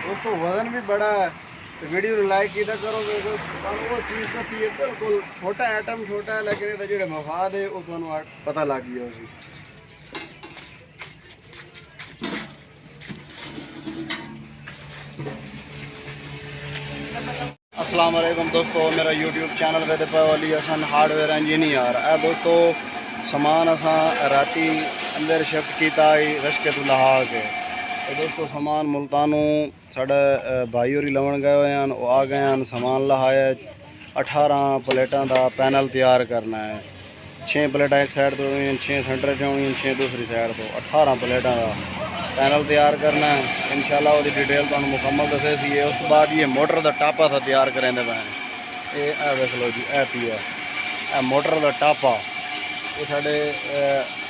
दोस्तों वजन भी बड़ा है तो वीडियो लाइक किया करो वो चीज़ दसी है बिल्कुल छोटा आइटम छोटा है लेकिन जो मफाद है वो तुहानू पता लग गया उसी। अस्सलाम वालेकुम दोस्तों, मेरा यूट्यूब चैनल वेद अली हसन हार्डवेयर इंजीनियर है। दोस्तों समान असा राती अंदर शिफ्ट किया रशके तो लहा के तो दोस्तों समान मुल्तानों साढ़े भाई होरी लवन गए हुए हैं, वो आ गए हैं। समान लहाया 18 प्लेटा का पैनल तैयार करना है। 6 प्लेटा एक साइड तो होनी, 6 सेंटर च होनी, 6 दूसरी साइड तो 18 प्लेटा का पैनल तैयार करना है। इंशाल्लाह वो डिटेल तुहानू मुकम्मल दसे सी। उस तो बाद ये मोटर का टापा था तैयार करेंगे पे ये वेख लो जी, ए पी है मोटर का टापा। ये साढ़े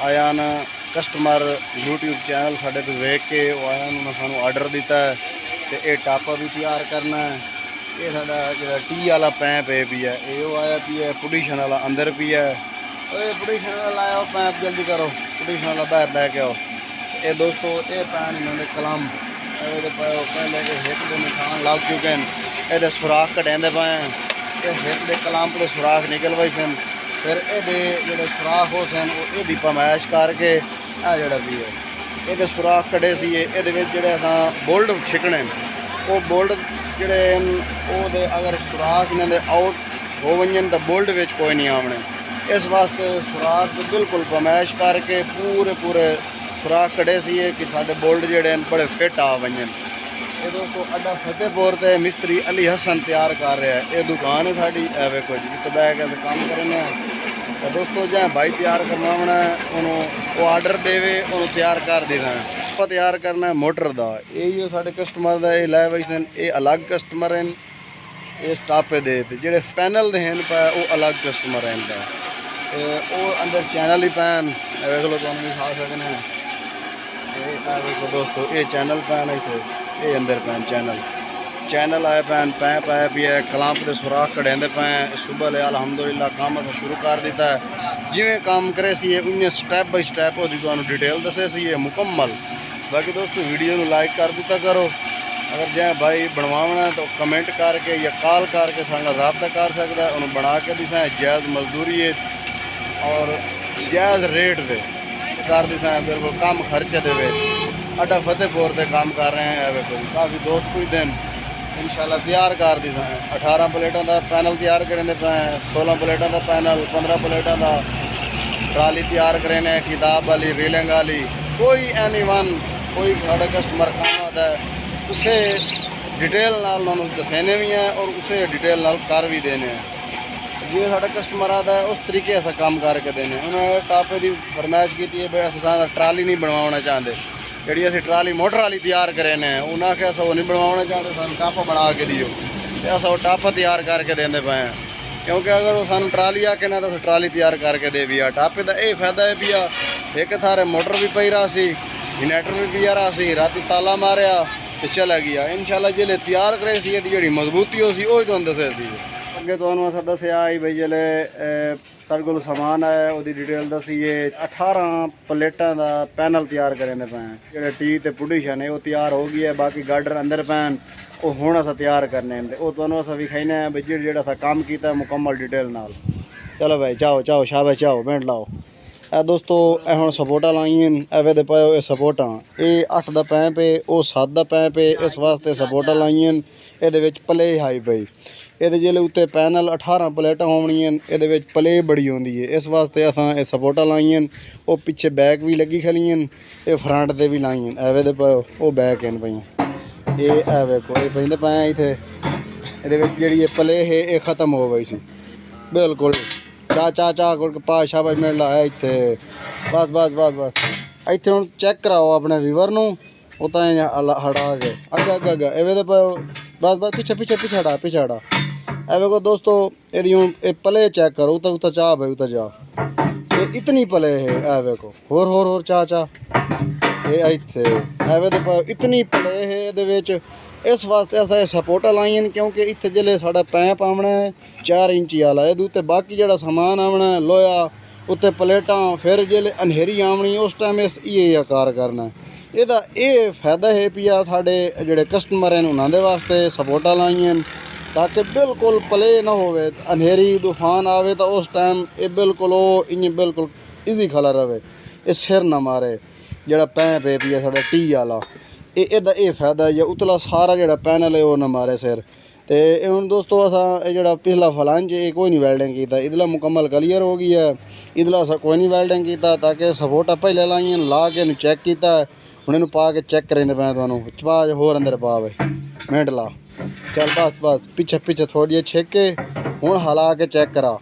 आया न कस्टमर यूट्यूब चैनल साढ़े तो वेख के वो आया उन्होंने सानू आर्डर दिता है तो ये टापा भी तैयार करना है। ये साढ़ा जो टी वाला पैप है भी है, ये वो आया पी है पुडिशन वाला अंदर पी है। ये पुडिशन वाला लाया पैप जल्दी करो, पुडिशन वाला बाहर लैके आओ। ये दोस्तों ये पैन इन्होंने कलम पहले के हिट के निशान लग चुके हैं। ये सुराख कटेंदे पे हैं, ये हिट के कलम पर सुराख निकल पाई सन। फिर ये जो सुराख हो सन वो ये पमैश करके जोड़ा भी है ये सुराख कटे सी। ये असा बोल्ट छिकने वो बोल्ट जोड़े वो अगर सुराख इन्होंने आउट हो वजन तो बोल्ट में कोई नहीं आने। इस वास्ते सुराख बिल्कुल पमैश करके पूरे सुराख कटे सी कि साढ़े बोल्ट जोड़े बड़े फिट आ वजन। ये दोस्तों अड्डा फतेहपुर से मिस्त्री अली हसन तैयार कर रहा है। ये दुकान है साड़ी वेखो जी, इतने बह के काम करने। तो दोस्तों जहाँ भाई तैयार करवाना है उन्होंने वो आर्डर देवे उन्होंने तैयार कर देना है। आप तैयार करना है मोटर का। यही साढ़े कस्टमर का लै वही सन, ये अलग कस्टमर हैं। ये टापे दे जोड़े पैनल दे हैं पे वो अलग कस्टमर हैं पे वो अंदर चैनल ही पैन वेख लो तुम दिखा सकते हैं। देखो दोस्तों ये चैनल पैन है, ये अंदर पैन चैनल आए पैन पैप आया भी है। कलांप के सुराख कटेंदे पे सुबह ले अलहमदुलिल्लाह काम तो शुरू कर दिता है। जिमें काम करे सी उन्हें स्टैप बाई स्टैप वो डिटेल दसे सी मुकम्मल। बाकी दोस्तों वीडियो को लाइक कर दिता करो। अगर जै भाई बनवाना है तो कमेंट करके या कॉल करके साथ रबता कर सकता है। उन्होंने बना के दिसा जायज़ मजदूरी है और जायज़ रेट दे कर दिसा है, बिल्कुल कम खर्च दे। अड्डा फतेहपुर से काम कर रहे हैं। वेखो काफ़ी दोस्त कुछ दिन इंशाल्लाह तैयार कर दिसा है। 18 प्लेटों का पैनल तैयार करेंगे पे, 16 प्लेटों का पैनल, 15 प्लेटों का ट्राली तैयार करें, किताब वाली रीलिंग वाली कोई एनीवन कोई साढ़े कस्टमर काम आता है उसे डिटेल नाल दसेने भी हैं और उसे डिटेल नाल कर भी देने हैं। जो साढ़ा कस्टमर आता है उस तरीके अस काम करके देने। उन्होंने टापे की फरमाइश की है भाई अस ट्राली नहीं बनवाना चाहते, जी असी ट्राली मोटर वाली तैयार करें उन्हें आखे अस वो नहीं बनवाना चाहते, सू टापा बना के दियो तो अस वो टापा तैयार करके देंगे पे हैं। क्योंकि अगर वो सू ट्राली आके ना तो ट्राली तैयार करके दे भी आ। टापे का यह फायदा है भी आ एक थारे मोटर भी पई रहा सी, इनवर्टर भी पिया रहा सी, राती ताला मारिया तो चला गया। इंशाल्लाह जिले तैयार करे सी जी मजबूती हो सी वो तुम दसे सी। अगे तो अस दसिया भाई जिले साढ़े को समान है वो डिटेल दसीए। 18 प्लेटा का पैनल तैयार करें पे जो टी तो पुडिशन है वो तैयार हो गई है। बाकी गार्डर अंदर पैन वो हूँ अस तैयार करने वो तुम्हें अस विखाने भाई जो काम किया मुकम्मल डिटेल नाल। चलो भाई चाहो चाहो शाबाश चाहो मिनट लाओ। दोस्तों ए हम सपोर्टा लाइए एवे दे पाओ ये सपोर्टा ये 8 का पैप है वो 7 का पैप है। इस वास्ते सपोर्टा लाइए ये प्ले हाई पई ये जिले उत्ते पैनल 18 प्लेटा होनियां ये प्ले बड़ी होंगी है। इस वास्ते असा ये सपोर्टा लाइए वो पिछे बैक भी लगी खलियां ये फ्रंट से भी लाइए एवे दे पाओ वो बैक इन पई ये वेखो ये पेंदे पे ये जी प्ले है ये खत्म हो गई सी बिल्कुल। चा चा चा पा शाबाश मिल लाया इतने बस बस बस बस इतने हम चेक कराओ अपने व्यूवर नू उतना हटा के अगे अगे अगे एवे दे पाओ बस बस पीछे पीछे पीछे हटा ए देखो दोस्तों ये प्ले चेक करो उतना उतना चाह भाई उतना चाह ये इतनी प्ले है। ए देखो होर चाह चाह ये इतने एवे दे पाओ इतनी प्ले है ये। इस वास्ते अस सपोर्टा लाइए क्योंकि इतने जिले साढ़ा पैप आना है 4 इंची वाला ये उत्ते बाकी जो सामान आना है लोया उत्ते प्लेटां फिर जिसले अंधेरी आमनी उस टाइम इस ये आकार करना। ਇਹਦਾ ਇਹ ਫਾਇਦਾ ਹੈ ਵੀ ਆ ਸਾਡੇ ਜਿਹੜੇ ਕਸਟਮਰ ਹਨ ਉਹਨਾਂ ਦੇ ਵਾਸਤੇ ਸਪੋਰਟਾਂ ਲਾਈਆਂ ਤਾਂ ਕਿ ਬਿਲਕੁਲ ਪਲੇ ਨਾ ਹੋਵੇ, ਹਨੇਰੀ ਤੂਫਾਨ ਆਵੇ ਤਾਂ ਉਸ ਟਾਈਮ ਇਹ ਬਿਲਕੁਲ ਉਹ ਇੰਜ ਬਿਲਕੁਲ ਈਜ਼ੀ ਖਲਾ ਰਵੇ, ਇਹ ਸਿਰ ਨਾ ਮਾਰੇ। ਜਿਹੜਾ ਪੈਪ ਹੈ ਵੀ ਆ ਸਾਡਾ ਟੀ ਵਾਲਾ ਇਹਦਾ ਇਹ ਫਾਇਦਾ ਹੈ। ਉਤਲਾ ਸਾਰਾ ਜਿਹੜਾ ਪੈਨਲ ਹੈ ਉਹ ਨਾ ਮਾਰੇ ਸਿਰ। ਤੇ ਇਹ ਹੁਣ ਦੋਸਤੋ ਅਸਾਂ ਇਹ ਜਿਹੜਾ ਪਿਛਲਾ ਫਲੰਜ ਇਹ ਕੋਈ ਨਹੀਂ ਵੈਲਡਿੰਗ ਕੀਤਾ, ਇਹਦਾ ਮੁਕੰਮਲ ਕਲੀਅਰ ਹੋ ਗਈ ਹੈ। ਇਹਦਾ ਅਸਾਂ ਕੋਈ ਨਹੀਂ ਵੈਲਡਿੰਗ ਕੀਤਾ ਤਾਂ ਕਿ ਸਪੋਰਟਾਂ ਪਹਿਲੇ ਲਾਈਆਂ ਲਾ ਕੇ ਇਹਨੂੰ ਚੈੱਕ ਕੀਤਾ। ਹੁਣ ਇਹਨੂੰ ਪਾ ਕੇ ਚੈੱਕ ਕरेंगे मैं ਤੁਹਾਨੂੰ ਚਪਾਜ ਹੋਰ ਅੰਦਰ ਪਾ ਵੇ ਮਿੰਟ ਲਾ ਚੱਲ ਬਸ ਪਿੱਛੇ ਪਿੱਛੇ ਥੋੜੀ ਜਿਹੀ ਛੇਕ ਕੇ ਹੁਣ ਹਿਲਾ ਕੇ ਚੈੱਕ ਕਰਾ।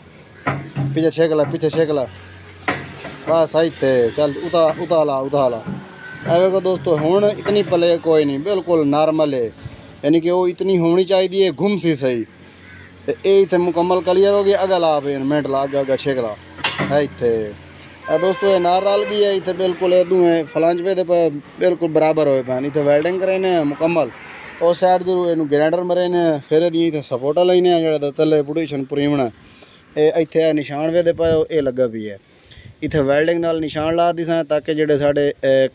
ਪਿੱਛੇ ਛੇਕ ਲੈ बस आई थे चल उता ला ऐवे को दोस्तों हुण इतनी पले कोई नहीं, बिल्कुल नॉर्मल है, यानी कि वो इतनी होनी चाहिए घुम सी सही। तो ये इतने मुकम्मल क्लियर हो गया। अगर ला पे मिनट ला अगर छेक ला है इतने दोस्तों ये नार रल गई है इतने बिल्कुल दोवें फलांज पे बिल्कुल बराबर होए पैन। इतने वेल्डिंग करे ने मुकम्मल उस साइड जरूर इनू ग्राइंडर मरे ने फिर इतने सपोर्टा लेने जो थले पुटीशन पुरीमना ये इतने निशान वे पाए ये लगा भी है। इत्थे वैल्डिंग नाल निशान ला दी सा ताकि जेडे साडे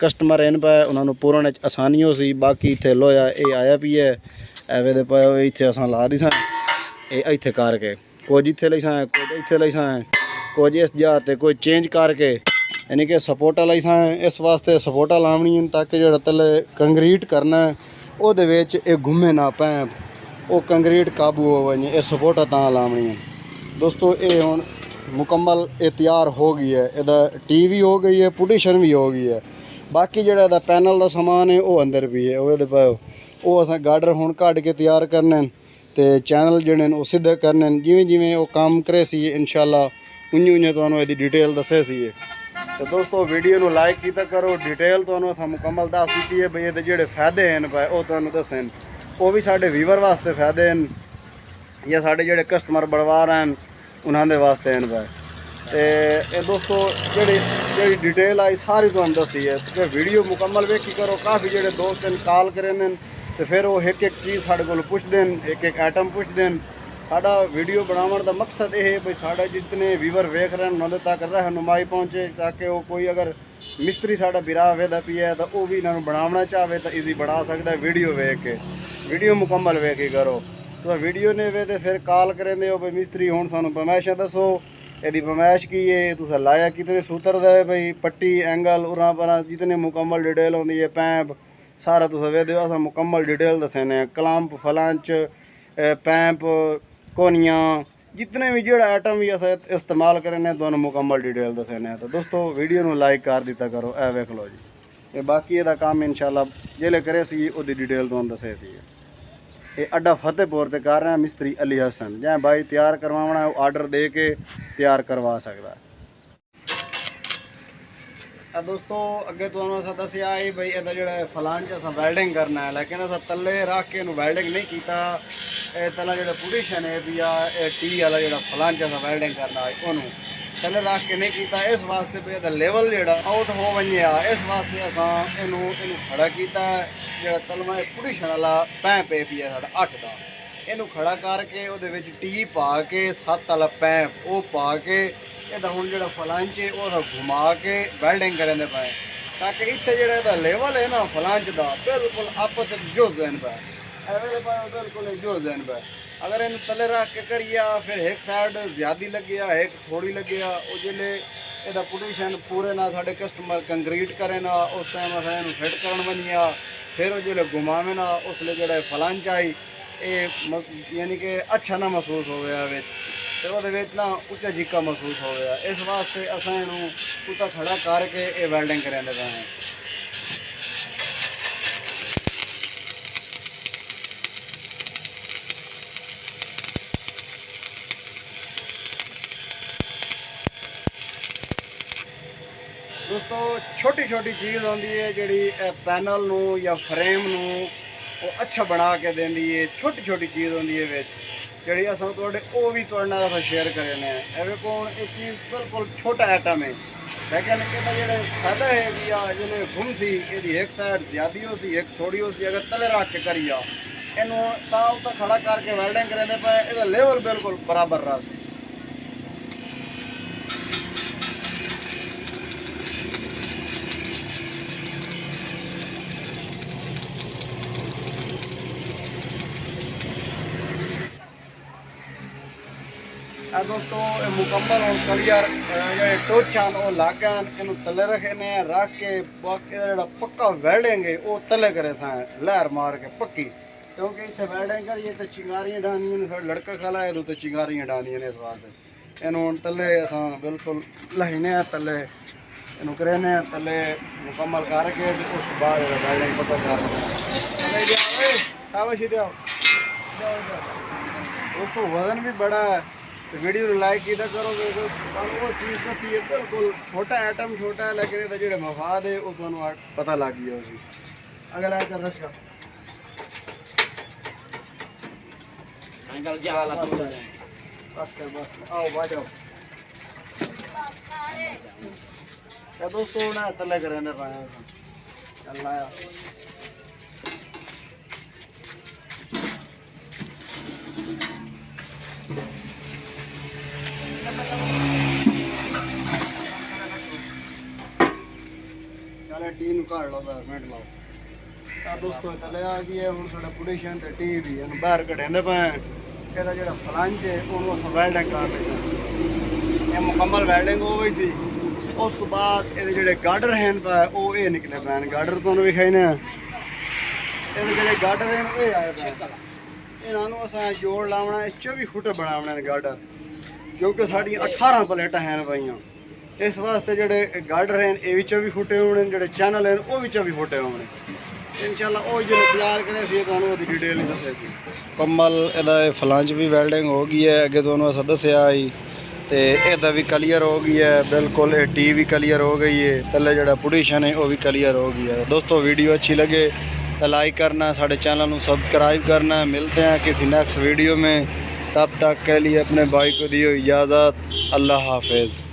कस्टमर इन पाए उन्होंने पूरन आसानी हो सी। बाकी इत्थे लोया ये आया भी है एवे दे पाए इत्थे असां ला दी सा इत्थे करके कुछ इत्थे लई सा कुछ इत्थे लई सा कुछ इस जगह ते कोई चेंज करके यानी कि सपोर्टा लई सा इस वास्ते सपोर्टा लावनी ताकि जेड़ा तले कंक्रीट करना ओहदे विच ये घुमे ना पैप वो कंक्रीट काबू हो वने ये सपोर्टा तां लावनी दोस्तों। ये हुण मुकम्मल ये तैयार हो गई है। इहदा टी भी हो गई है, पुटीशन भी हो गई है। बाकी जो पैनल का समान है वो अंदर भी है वो अस गार्डर हुण कढ़ के तैयार करने तो चैनल जोड़े वो सीधे करने जिमें जिमें वो काम करे सी इंशाअल्लाह उन्नी उन्नी तुहानूं इहदी डिटेल दसे सी। तो दोस्तों वीडियो नूं लाइक कीता करो, डिटेल तुहानूं असां मुकम्मल दस दी है बई इहदे जिहड़े फायदे हैं पाए वो तुहानूं दस्से वो भी साडे व्यूवर वास्ते फायदे हैं या साडे जिहड़े कस्टमर बड़वार हैं उन्होंने वास्ते हैं पाए। तो दोस्तों जी डिटेल आई सारी तुहानूं दसी है। तो वीडियो मुकम्मल वेखी करो। काफ़ी जो दोस्त हैं कॉल करेंदे तो फिर वो एक चीज़ साढ़े को पुछते हैं, एक आइटम पुछते हैं। साडा वीडियो बनाने का मकसद ये है भाई साढ़े जितने व्यूवर वेख रहे हैं उन्होंने तक रहनुमाई पहुँचे ताकि वो कोई अगर मिस्त्री साढ़ा बिरा वेदा पी है तो वह भी इन्होंने बनाना चाहे तो ईजी बना सकता है। वीडियो वेख के वीडियो मुकम्मल वेखी करो। तो वीडियो ने वे तो फिर कॉल करेंदे हो भाई मिस्त्री हुण सानूं फरमाइशां दसो यदि फरमाइश की है तुसां लाया कितने सूत्र दे भाई पट्टी एंगल उरा परा जितने मुकम्मल डिटेल होंदी है पैंप सारा तुसां वे असां मुकम्मल डिटेल दसने क्लंप फलंच पैंप कोनियां जितने भी जो आइटम भी अस इस्तेमाल करने दोनों मुकम्मल डिटेल दसने। तो दोस्तों वीडियो नूं लाइक कर दिता करो। ए वेख लो जी ये बाकी इहदा काम इंशाअल्लाह जिहले करे सी उहदी डिटेल तुहानूं दसे सी। ये अड्डा फतेहपुर से कर रहे हैं मिस्त्री अली हसन जै भाई तैयार करवाना है आर्डर दे के तैयार करवा सकता है। दोस्तों अगे तो दसिया है भाई इहदा जो फलांच अस वैल्डिंग करना है लेकिन अस तले रख के वैल्डिंग नहीं किया। तला जो पुटीशन है भी टी वाला जो फलांच अस वैल्डिंग करना है उन्होंने तले रख के नहीं किया। इस वास्ते भी इहदा लेवल जो आउट हो वने इस वास्ते असां इनू खड़ा किया। जो तलवा पुटीशन वाला पैंप है भी है साढ़ा 8 का इनू खड़ा करके वो टी पा के 7 वाला पैंप वो पा के इहदा हुण जो फलांच है वो घुमा के वैल्डिंग करेंदे पाए ताकि इत्थे जो लेवल है ना फलांच का बिल्कुल आपस जो जैन पाए एवं पाए बिल्कुल जो जैन पाए। अगर इन तले रख के करिए फिर एक साइड ज़्यादा लगे एक थोड़ी लगे वो जिले इहदा पुटीशन पूरे ना साढ़े कस्टमर कंक्रीट करे ना उस टाइम अस इन फिट कर बनिया फिर वो जो घुमावे ना उसले जो फलांच आई ये यानी कि अच्छा ना महसूस हो गया तो वो ना उच्चा जिक्का महसूस हो गया। इस वास्ते असां इनू उता खड़ा करके ये वैल्डिंग करेंदे पए हैं। दोस्तों छोटी छोटी चीज़ होती है जी पैनल नू या फ्रेम नू वो अच्छा बना के देंदी है। छोटी छोटी चीज़ होती है जी अस वो भी तुहाडे शेयर करें। एवं कौन एक चीज़ बिल्कुल छोटा आइटम है लेकिन जो फायदा है कि जो घुम सी ये एक साइड ज़्यादा हो सी एक थोड़ी हो सी अगर तले रख के करिए इनू तो खड़ा करके वेल्डिंग करेंदे पे लेवल बिल्कुल बराबर रहा सी। दोस्तों मुकम्मल और क्लियर जो टोचान वो लागान इन तले रखने रख के बाकी जो पक्का वेल्डेंगे वो तले करे सा लहर मार के पक्की क्योंकि इतने वेल्डिंग करिए तो चिंगारियाँ डानियां ने साढ़े लड़का खाला है तो चिंगारियां डानियां ने इस वास्ते इन तले अस बिल्कुल लहीने तले इन करेने तले मुकम्मल करके उस बाद वेल्डिंग पक्का कर दोस्तों वजन भी बड़ा है तो वीडियो लाइक किया करोगे तो वो चीज़ दसी है बिल्कुल छोटा आइटम छोटा है लेकिन जो मफाद है वो तुम पता लग गया उसी अगला है रशका बस कर बस आओ बाजो क्या दोस्तों ना तले करेंगे अल्लाह टीन काट लो 10 मिनट लाओ दोस्तों तले आ गई है हम साढ़ा पोजीशन ते टी भी बाहर कढ़ेंदे पे ਇਹਦਾ ਜਿਹੜਾ ਫਲੰਜ ਹੈ ਉਹਨੂੰ ਅਸੀਂ ਵੈਲਡਿੰਗ ਕਰ ਲਈ ਇਹ ਮੁਕੰਮਲ ਵੈਲਡਿੰਗ ਹੋ ਗਈ ਸੀ ਉਸ ਤੋਂ ਬਾਅਦ ਇਹਦੇ ਜਿਹੜੇ ਗਾਰਡਰ ਹਨ ਪਾ ਉਹ ਇਹ ਨਿਕਲੇ ਪੈਣ ਗਾਰਡਰ ਤੁਹਾਨੂੰ ਵਿਖਾਈ ਨੇ ਇਹਦੇ ਜਿਹੜੇ ਗਾਰਡਰ ਹਨ ਇਹ ਆਏ ਪਏ ਇਹਨਾਂ ਨੂੰ ਅਸੀਂ ਜੋੜ ਲਾਉਣਾ 24 ਫੁੱਟ ਬਣਾਉਣਾ ਹੈ ਗਾਰਡਰ ਕਿਉਂਕਿ ਸਾਡੀਆਂ 18 ਪਲੇਟਾਂ ਹਨ ਪਈਆਂ ਇਸ ਵਾਸਤੇ ਜਿਹੜੇ ਗਾਰਡਰ ਹਨ ਇਹ ਵੀ 24 ਫੁੱਟ ਹੋਣੇ ਜਿਹੜੇ ਚੈਨਲ ਹਨ ਉਹ ਵੀ 24 ਫੁੱਟ ਹੋਣੇ इंशाल्लाह वो जो तैयार करें फिर तो वो डिटेल नहीं दसे सी कमल एदा फलांज भी वेल्डिंग हो गई है अगे दोनों अस दसिया आई तो यदा भी क्लीयर हो गई है बिल्कुल टी भी क्लीयर हो गई है थले जो पोजीशन है वो भी क्लीयर हो गई है दोस्तों वीडियो अच्छी लगे तो लाइक करना साढ़े चैनल को सब्सक्राइब करना मिलते हैं किसी नेक्स्ट वीडियो में तब तक के लिए अपने भाई को दी इजाज़त अल्लाह हाफिज़।